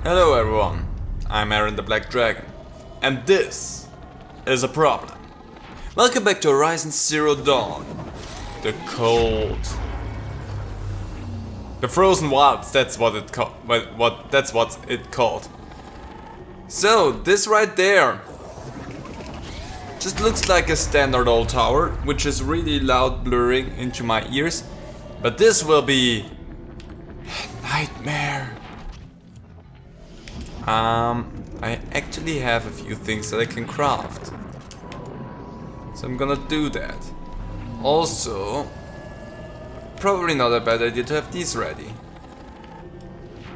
Hello everyone, I'm Aaron the Black Dragon, and this is a problem. Welcome back to Horizon Zero Dawn. The cold. The frozen wilds, that's what it that's what it called. So, this right there just looks like a standard old tower, which is really loud blurring into my ears. But this will be a nightmare. I actually have a few things that I can craft. So I'm gonna do that. Also, probably not a bad idea to have these ready.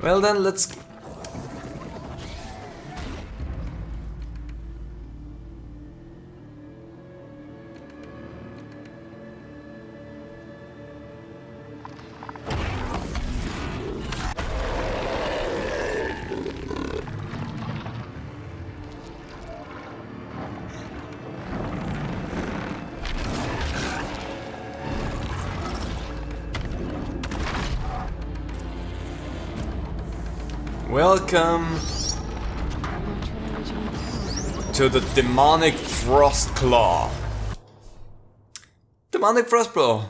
Well then, let's... Welcome to the demonic frost claw. Demonic frost claw.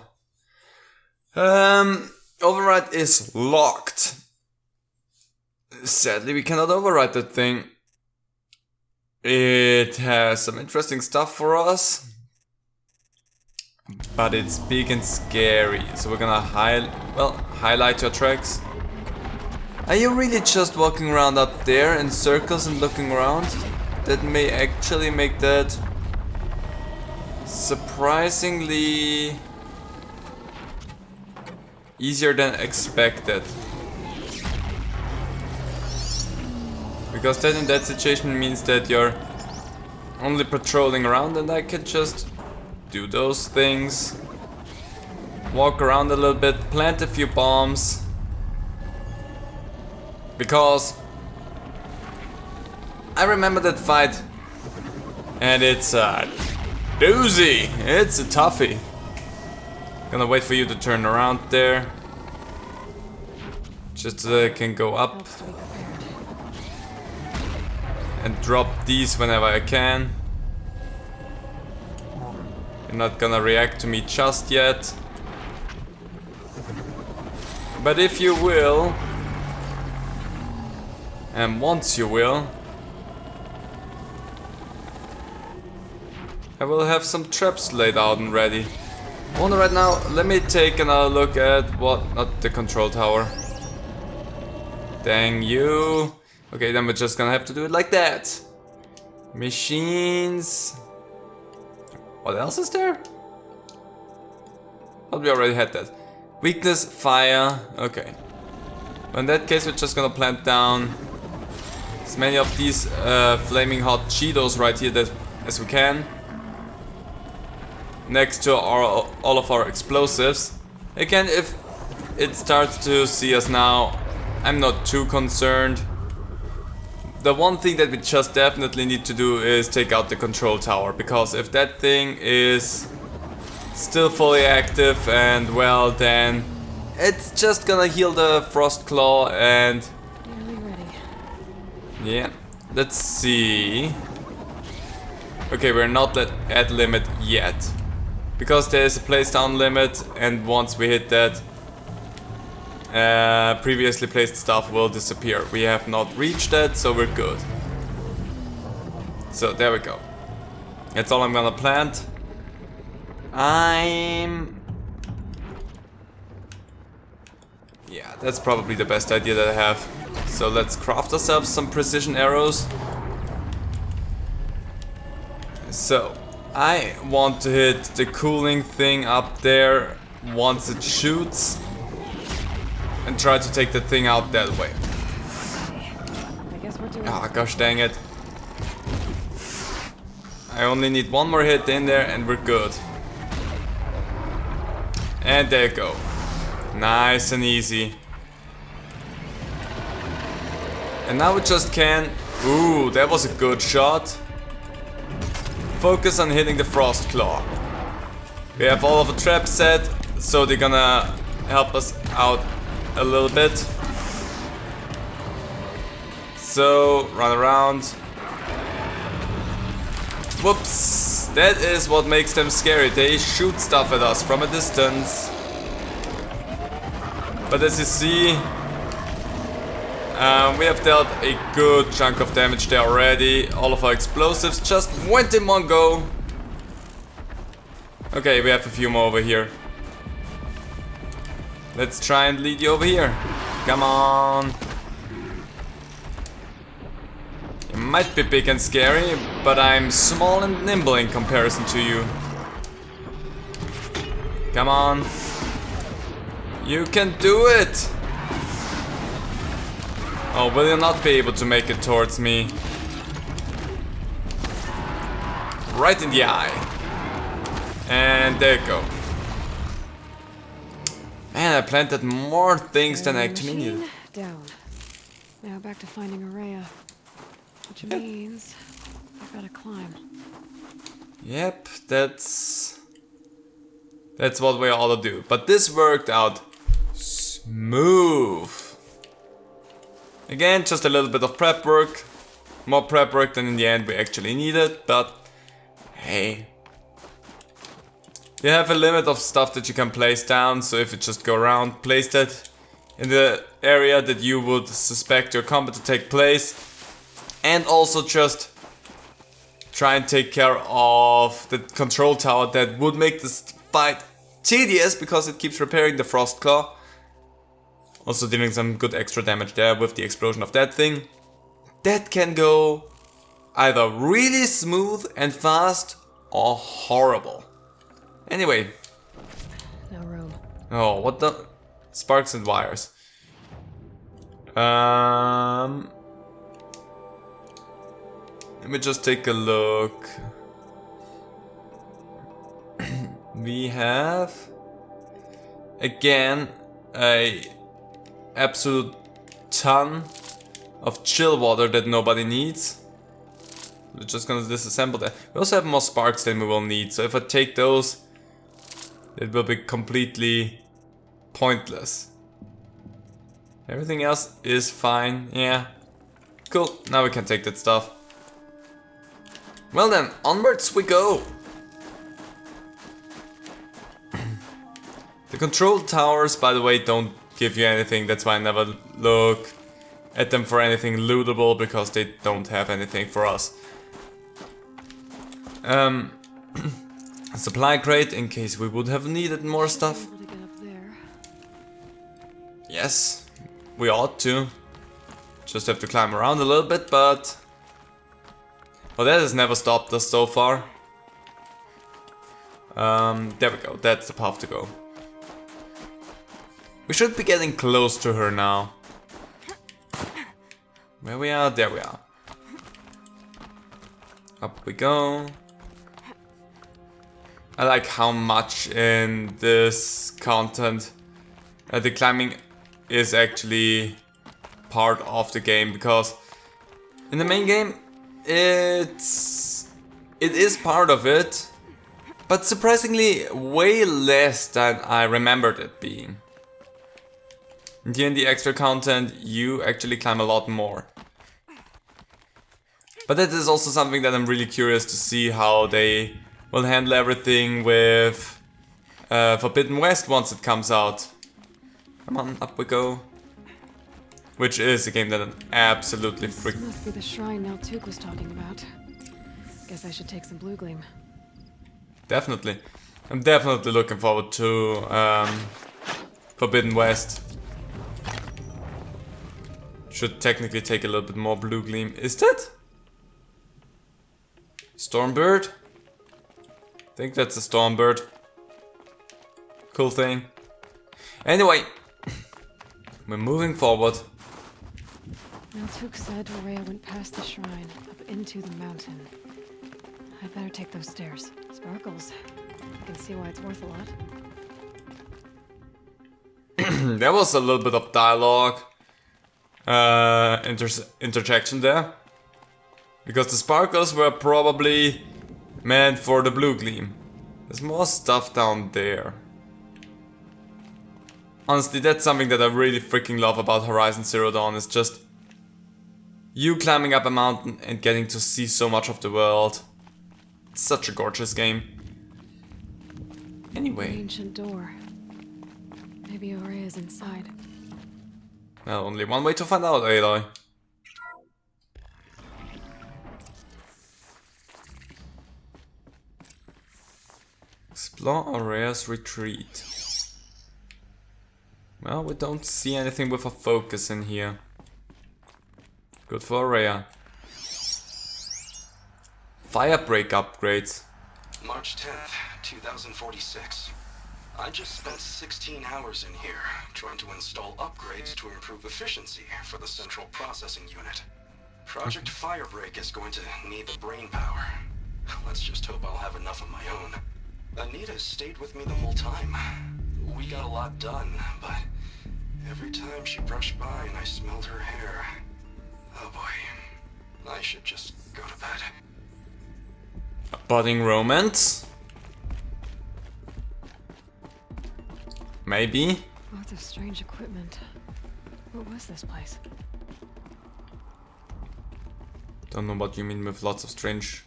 Override is locked. Sadly, we cannot override that thing. It has some interesting stuff for us, but it's big and scary. So we're gonna highlight your tracks. Are you really just walking around up there in circles and looking around? That may actually make that surprisingly easier than expected. Because that in that situation means that you're only patrolling around and I can just do those things. Walk around a little bit, plant a few bombs. Because I remember that fight and it's a doozy, it's a toughie. Gonna wait for you to turn around there. Just so I can go up and drop these whenever I can. You're not gonna react to me just yet. But if you will, and once you will, I will have some traps laid out and ready. Well, right now, let me take another look at not the control tower. Dang you. Okay, then we're just gonna have to do it like that. Machines. What else is there? Oh, we already had that. Weakness, fire. Okay. In that case, we're just gonna plant down as many of these flaming hot Cheetos right here as we can. Next to all of our explosives. Again, if it starts to see us now, I'm not too concerned. The one thing that we just definitely need to do is take out the control tower. Because if that thing is still fully active and well, then it's just gonna heal the frost claw and... yeah, let's see. Okay, we're not at limit yet. Because there is a place down limit, and once we hit that, previously placed stuff will disappear. We have not reached that, so we're good. So there we go. That's all I'm gonna plant. Yeah, that's probably the best idea that I have. So let's craft ourselves some precision arrows. So, I want to hit the cooling thing up there once it shoots. And try to take the thing out that way. Ah, gosh dang it. I only need one more hit in there and we're good. And there you go. Nice and easy. And now we just can... ooh, that was a good shot. Focus on hitting the frost claw. We have all of the traps set, so they're gonna help us out a little bit. So, run around. Whoops! That is what makes them scary. They shoot stuff at us from a distance. But as you see, we have dealt a good chunk of damage there already. All of our explosives just went in one go. Okay, we have a few more over here. Let's try and lead you over here. Come on. You might be big and scary, but I'm small and nimble in comparison to you. Come on. You can do it! Oh, will you not be able to make it towards me? Right in the eye. And there you go. Man, I planted more things than I actually needed. Down. Now back to finding Araya. Which means I've got to climb. Yep, that's what we ought to do. But this worked out smooth. Again, just a little bit of prep work. More prep work than in the end we actually needed, but hey. You have a limit of stuff that you can place down, so if you just go around, place that in the area that you would suspect your combat to take place. And also just try and take care of the control tower that would make this fight tedious because it keeps repairing the frost claw. Also dealing some good extra damage there with the explosion of that thing. That can go either really smooth and fast or horrible. Anyway. No room. Oh, what the? Sparks and wires. Let me just take a look. We have again a absolute ton of chill water that nobody needs. We're just gonna disassemble that. We also have more sparks than we will need, so if I take those, it will be completely pointless. Everything else is fine, yeah. Cool, now we can take that stuff. Well then, onwards we go! The control towers, by the way, don't give you anything, that's why I never look at them for anything lootable, because they don't have anything for us. A supply crate, in case we would have needed more stuff. Yes, we ought to. Just have to climb around a little bit, but... well, that has never stopped us so far. There we go, that's the path to go. We should be getting close to her now. Where we are? There we are. Up we go. I like how much in this content the climbing is actually part of the game, because in the main game it is part of it, but surprisingly way less than I remembered it being. And here in the extra content you actually climb a lot more. But that is also something that I'm really curious to see how they will handle everything with Forbidden West once it comes out. Come on, up we go. Which is a game that I'm absolutely This must be the shrine Naltuk was talking about. Guess I should take some blue gleam. Definitely. I'm definitely looking forward to Forbidden West. Should technically take a little bit more blue gleam. Is that? Stormbird? I think that's a Stormbird. Cool thing. Anyway, we're moving forward. Naltuk said Araya went past the shrine, up into the mountain. I'd better take those stairs. Sparkles. I can see why it's worth a lot. There was a little bit of dialogue interjection there. Because the sparkles were probably meant for the blue gleam. There's more stuff down there. Honestly, that's something that I really freaking love about Horizon Zero Dawn, is just You climbing up a mountain and getting to see so much of the world. It's such a gorgeous game. Anyway. An ancient door. Maybe Aurea is inside. Well, only one way to find out, Aloy. Explore Aurea's retreat. Well, we don't see anything with a focus in here. Good for Aurea. Firebreak upgrades. March 10th, 2046. I just spent 16 hours in here trying to install upgrades to improve efficiency for the central processing unit. Project Firebreak is going to need the brain power. Let's just hope I'll have enough of my own. Anita stayed with me the whole time. We got a lot done, but every time she brushed by and I smelled her hair, oh boy, I should just go to bed. A budding romance? Maybe? Lots of strange equipment. What was this place? Don't know what you mean with lots of strange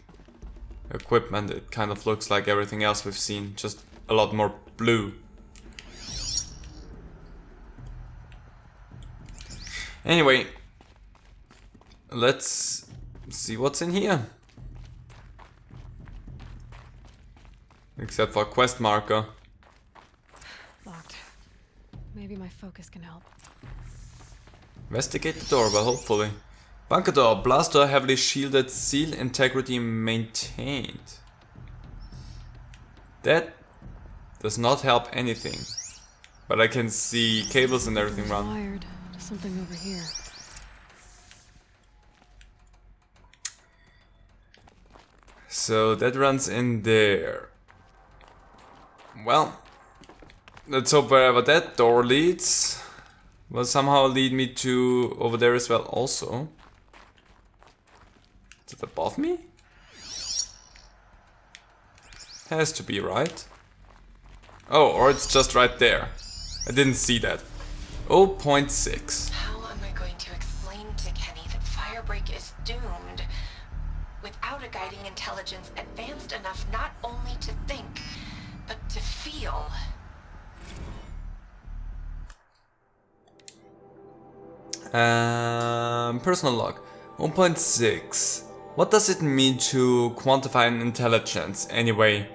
equipment. It kind of looks like everything else we've seen, just a lot more blue. Anyway, let's see what's in here. Except for a quest marker. Locked. Maybe my focus can help. Investigate the door, well, hopefully. Bunker door, blast door heavily shielded, seal integrity maintained. That does not help anything. But I can see cables and everything run. Wired to something over here. So that runs in there. Well, let's hope wherever that door leads will somehow lead me to over there as well also. Is it above me? Has to be, right? Oh, or it's just right there. I didn't see that. 0.6. How am I going to explain to Kenny that Firebreak is doomed without a guiding intelligence advanced enough not only to think, but to feel? Personal log. 1.6. What does it mean to quantify an intelligence anyway?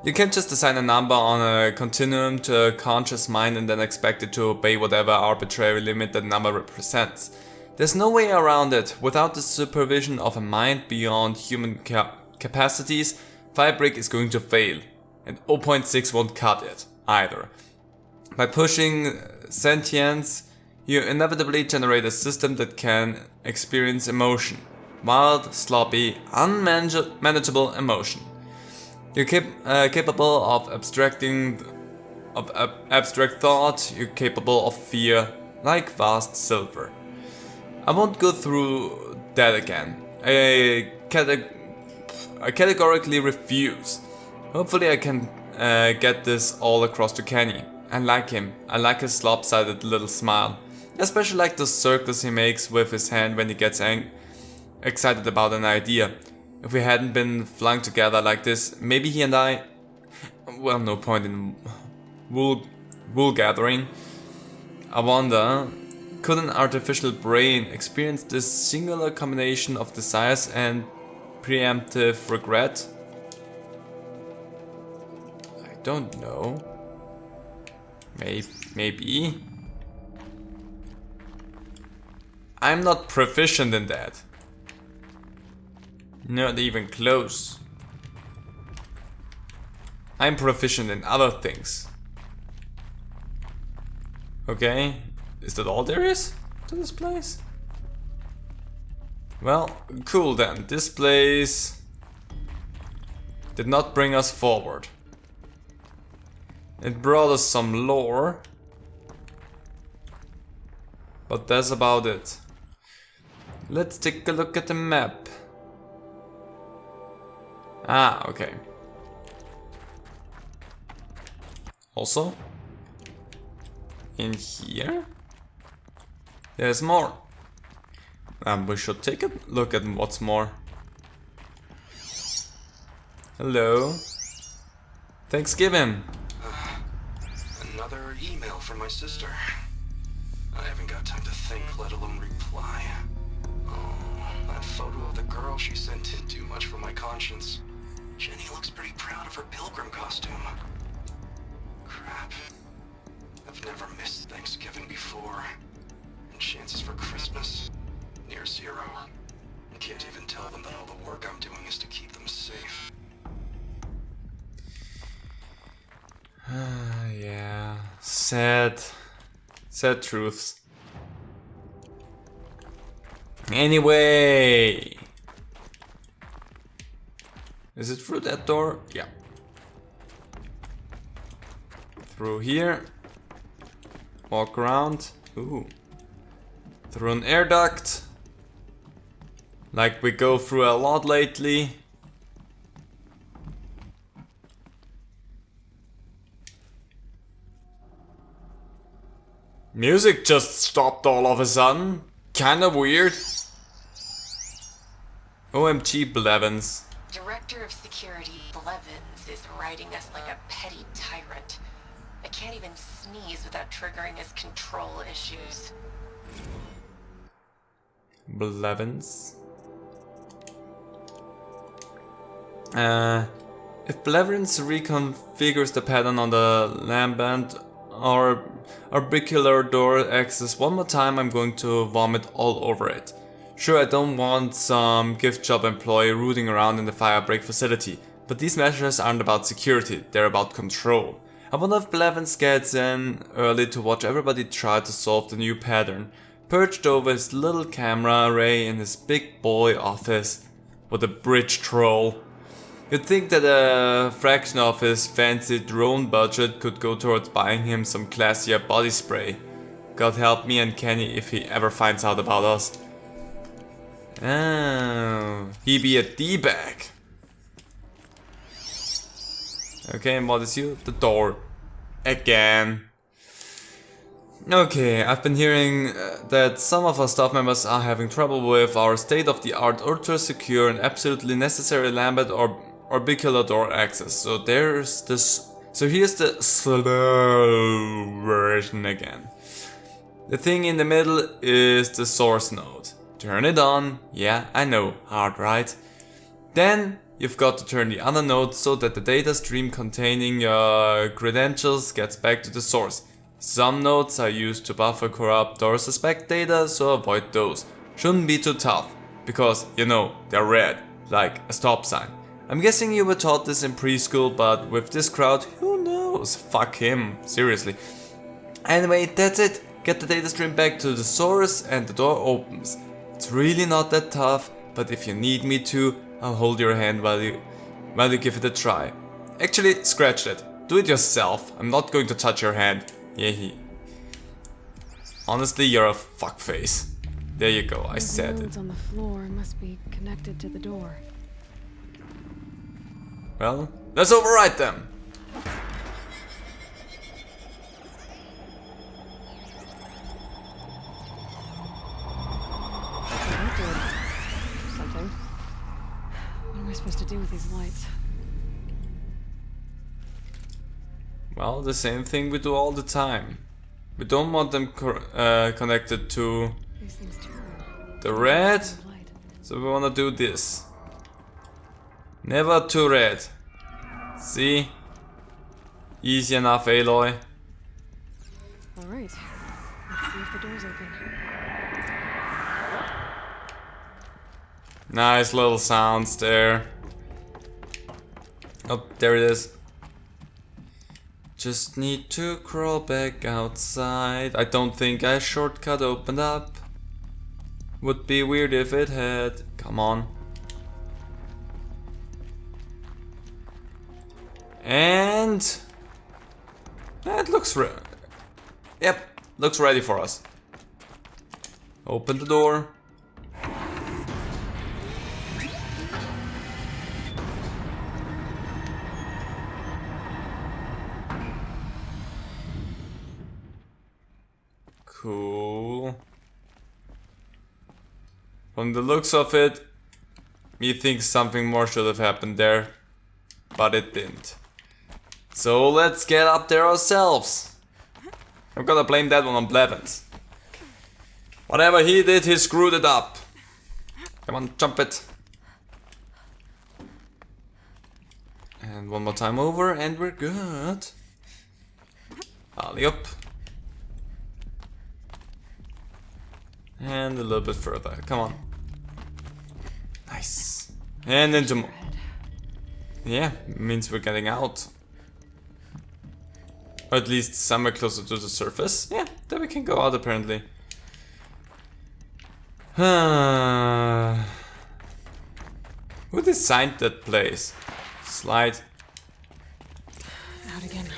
You can't just assign a number on a continuum to a conscious mind and then expect it to obey whatever arbitrary limit that number represents. There's no way around it. Without the supervision of a mind beyond human capacities, Firebreak is going to fail. And 0.6 won't cut it either. By pushing sentience, you inevitably generate a system that can experience emotion. Wild, sloppy, unmanageable emotion. You're capable of abstract thought, you're capable of fear, like vast silver. I won't go through that again. I categorically refuse. Hopefully I can get this all across to Kenny. I like him. I like his lopsided little smile. I especially like those circles he makes with his hand when he gets excited about an idea. If we hadn't been flung together like this, maybe he and I... Well, no point in wool gathering. I wonder, could an artificial brain experience this singular combination of desires and preemptive regret? I don't know. Maybe. I'm not proficient in that. Not even close. I'm proficient in other things. Okay, is that all there is to this place? Well, cool then. This place did not bring us forward. It brought us some lore, but that's about it. Let's take a look at the map. Ah, okay. Also, in here, there's more. We should take a look at what's more. Hello. Thanksgiving. Another email from my sister. I haven't got time to think, let alone reply. Oh, that photo of the girl she sent didn't do much for my conscience. Jenny looks pretty proud of her pilgrim costume. Crap. I've never missed Thanksgiving before. And chances for Christmas? Near zero. I can't even tell them that all the work I'm doing is to keep them safe. Yeah. Sad truths. Anyway. Is it through that door? Yeah. Through here. Walk around. Ooh. Through an air duct. Like we go through a lot lately. Music just stopped all of a sudden. Kinda weird. OMG Blevins. Director of Security Blevins is riding us like a petty tyrant. I can't even sneeze without triggering his control issues. Blevins. If Blevins reconfigures the pattern on the lambent or orbicular door axis one more time, I'm going to vomit all over it. Sure, I don't want some gift shop employee rooting around in the firebreak facility, but these measures aren't about security, they're about control. I wonder if Blevins gets in early to watch everybody try to solve the new pattern, perched over his little camera array in his big boy office. What a bridge troll. You'd think that a fraction of his fancy drone budget could go towards buying him some classier body spray. God help me and Kenny if he ever finds out about us. Oh, he be a D-bag. Okay, and what is you? The door. Again. Okay, I've been hearing that some of our staff members are having trouble with our state-of-the-art, ultra-secure and absolutely necessary lambent or orbicular door access. So there's this. So here's the slow version again. The thing in the middle is the source node. Turn it on. Yeah, I know, hard, right? Then you've got to turn the other node so that the data stream containing your credentials gets back to the source. Some nodes are used to buffer corrupt or suspect data, so avoid those. Shouldn't be too tough, because, you know, they're red, like a stop sign. I'm guessing you were taught this in preschool, but with this crowd, who knows? Fuck him, seriously. Anyway, that's it. Get the data stream back to the source and the door opens. It's really not that tough, but if you need me to, I'll hold your hand while you give it a try. Actually, scratch that. Do it yourself. I'm not going to touch your hand. Yeah, honestly, you're a fuckface. There you go, I said it. On the floor must be connected to the door. Well, let's override them. Something. What am I supposed to do with these lights? Well, the same thing we do all the time. We don't want them connected to These things turn. the red, Light. so we want to do this. Never too red. See? Easy enough, Aloy. All right. Let's see if the door's open. Nice little sounds there. Oh, there it is. Just need to crawl back outside. I don't think a shortcut opened up. Would be weird if it had. Come on. And that looks yep, looks ready for us. Open the door. Cool. From the looks of it, me thinks something more should have happened there, but it didn't. So let's get up there ourselves. I'm gonna blame that one on Blevins. Whatever he did, he screwed it up. Come on, jump it. And one more time over, and we're good. Alley up. And a little bit further. Come on. Nice. And into more. Yeah, means we're getting out. Or at least somewhere closer to the surface. Yeah, then we can go out apparently. Who designed that place? Slide. Out again.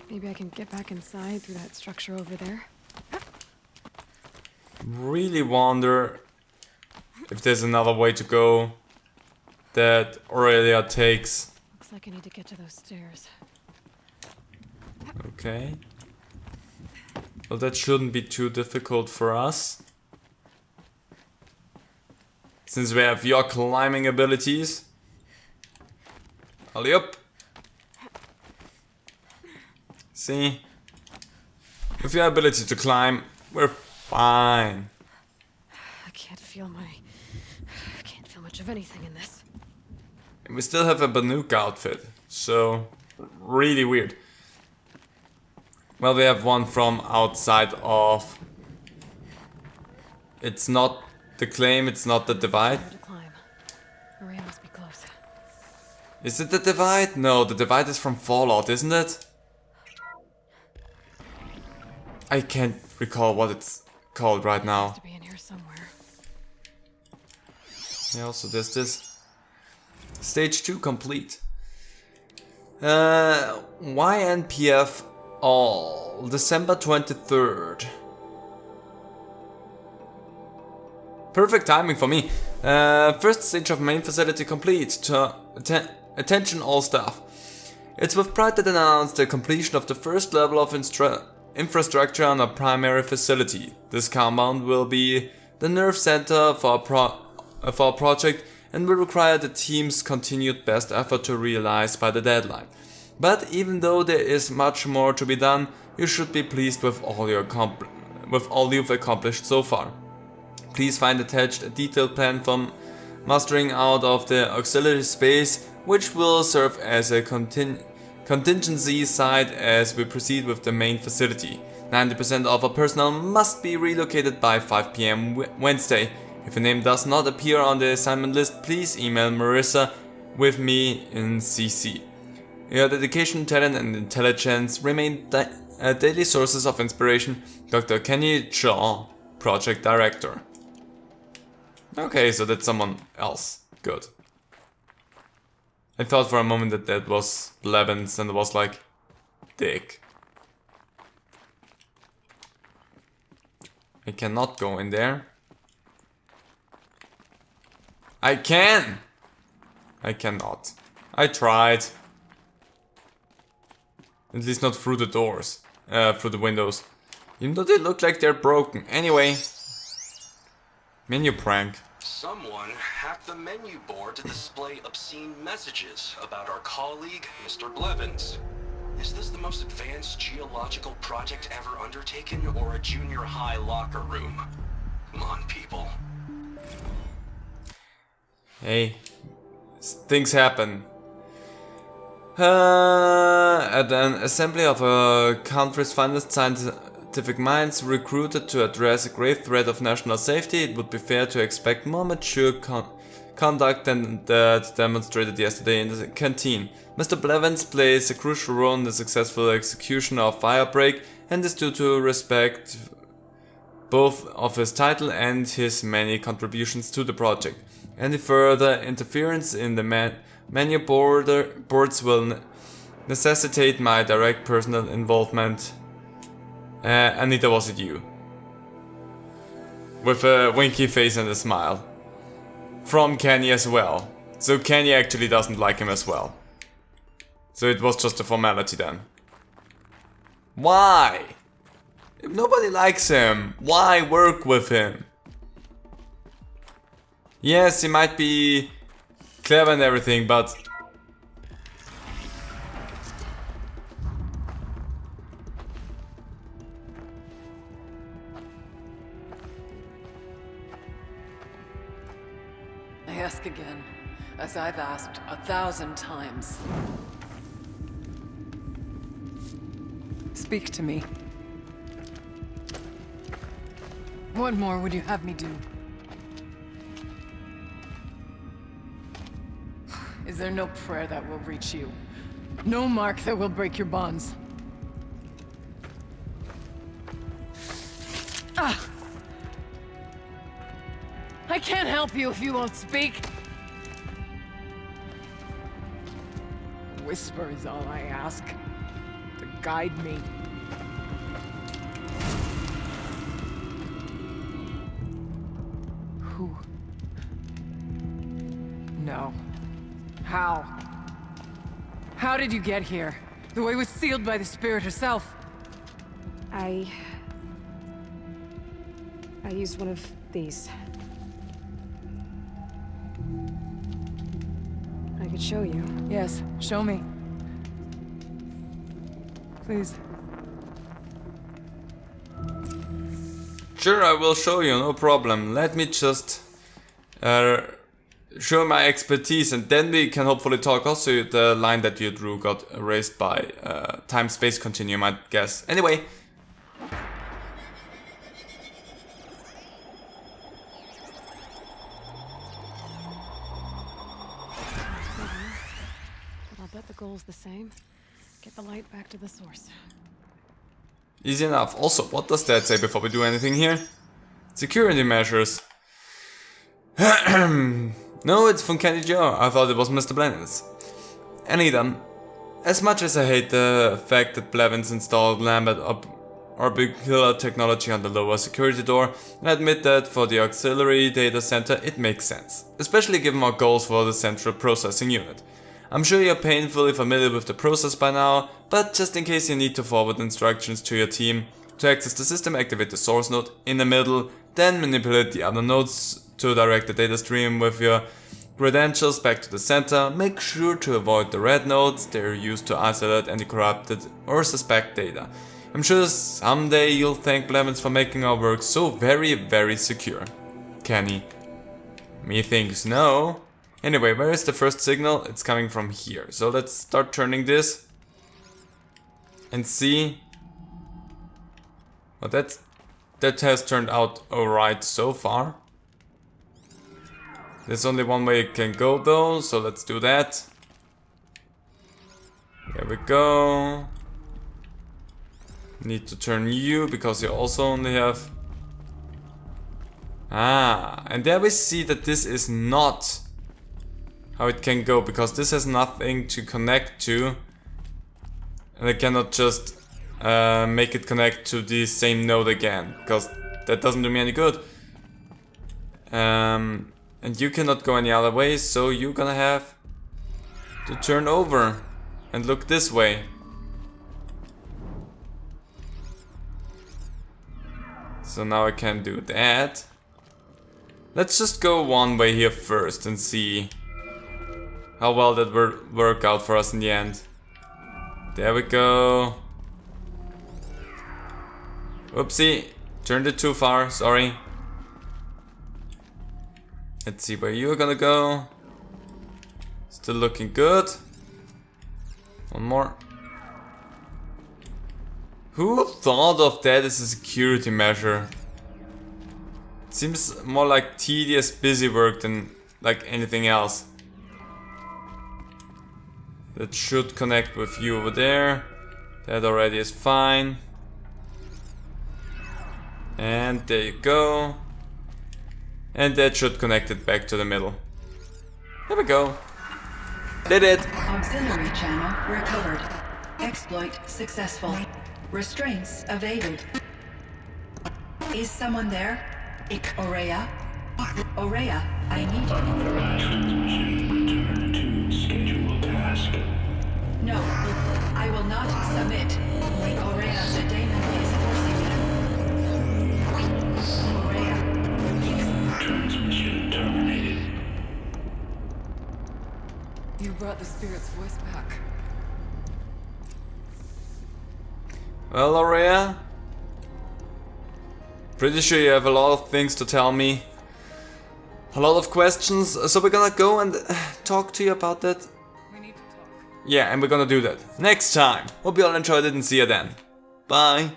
Maybe I can get back inside through that structure over there. Really wonder if there's another way to go that Aurelia takes. Looks like I need to get to those stairs. Okay. Well, that shouldn't be too difficult for us. Since we have your climbing abilities. Alley up. See? With your ability to climb, we're fine. I can't feel much of anything in this. And we still have a Banuk outfit, so really weird. Well, we have one from outside of... It's not the claim, it's not the divide. Where to climb. Maria must be close. Is it the divide? No, the divide is from Fallout, isn't it? I can't recall what it's called right now. To be in here somewhere. Yeah, also there's this. Stage 2 complete. YNPF all. December 23rd. Perfect timing for me. First stage of main facility complete. Attention all staff. It's with pride that I announce the completion of the first level of infrastructure on a primary facility. This compound will be the nerve center for our project and will require the team's continued best effort to realize by the deadline. But even though there is much more to be done, you should be pleased with all you've accomplished so far. Please find attached a detailed plan from mustering out of the auxiliary space, which will serve as a contingency site as we proceed with the main facility. 90% of our personnel must be relocated by 5 PM Wednesday. If a name does not appear on the assignment list, please email Marissa with me in CC. Your dedication, talent and intelligence remain daily sources of inspiration. Dr. Kenny Shaw, Project Director. Okay, so that's someone else. Good. I thought for a moment that that was Blevins and it was like Dick. I cannot go in there. I can! I cannot. I tried. At least not through the doors. Through the windows. Even though they look like they're broken. Anyway. Menu prank. Someone hacked the menu board to display obscene messages about our colleague, Mr. Blevins. Is this the most advanced geological project ever undertaken, or a junior high locker room? Come on, people. Hey, things happen. At an assembly of a country's finest scientific minds recruited to address a grave threat of national safety, it would be fair to expect more mature conduct than that demonstrated yesterday in the canteen. Mr. Blevins plays a crucial role in the successful execution of Firebreak and is due to respect both of his title and his many contributions to the project. Any further interference in the menu boards will necessitate my direct personal involvement. And neither was it you. With a winky face and a smile. From Kenny as well. So Kenny actually doesn't like him as well. So it was just a formality then. Why? If nobody likes him, why work with him? Yes, he might be clever and everything, but I ask again, as I've asked 1,000 times. Speak to me. What more would you have me do? Is there no prayer that will reach you? No mark that will break your bonds? Ah! I can't help you if you won't speak. A whisper is all I ask. To guide me. Who? No. How? How did you get here? The way was sealed by the spirit herself. I used one of these. I could show you. Yes, show me. Please. sure, I will show you, no problem. Let me just show my expertise, and then we can hopefully talk. Also, the line that you drew got erased by time-space continuum, I guess. Anyway. But I'll bet the goal's the same. Get the light back to the source. Easy enough. Also, what does that say before we do anything here? Security measures. No, it's from Kenny Joe. I thought it was Mr. Blevins. Anita, as much as I hate the fact that Blevins installed Lambert orbicular technology on the lower security door, I admit that for the auxiliary data center it makes sense, especially given our goals for the central processing unit. I'm sure you're painfully familiar with the process by now, but just in case you need to forward instructions to your team, to access the system, activate the source node in the middle, then manipulate the other nodes to direct the data stream with your credentials back to the center. Make sure to avoid the red nodes, they're used to isolate any corrupted or suspect data. I'm sure someday you'll thank Blevins for making our work so very, very secure. Kenny. Methinks no. Anyway, where is the first signal? It's coming from here. So let's start turning this and see. Well, that has turned out alright so far. There's only one way it can go though, so let's do that. There we go. Need to turn you because you also only have... Ah, and there we see that this is not how it can go, because this has nothing to connect to, and I cannot just make it connect to the same node again, because that doesn't do me any good. And you cannot go any other way, so you're gonna have to turn over and look this way. So now I can do that. Let's just go one way here first and see how well that will work out for us in the end. There we go. Oopsie, turned it too far, sorry. Let's see where you're gonna go. Still looking good. One more. Who thought of that as a security measure? It seems more like tedious, busy work than like anything else. That should connect with you over there. That already is fine. And there you go. And that should connect it back to the middle. There we go. Did it! Auxiliary channel recovered. Exploit successful. Restraints evaded. Is someone there? Aurea? Aurea, I need you. Transmission return to scheduled task. No, I will not submit. Aurea, the daemon is forcing you. Aurea, Transmission terminated. You brought the spirit's voice back. Well, Aurea, pretty sure you have a lot of things to tell me. A lot of questions, so we're gonna go and talk to you about that. We need to talk. Yeah, and we're gonna do that next time. Hope you all enjoyed it and see you then. Bye.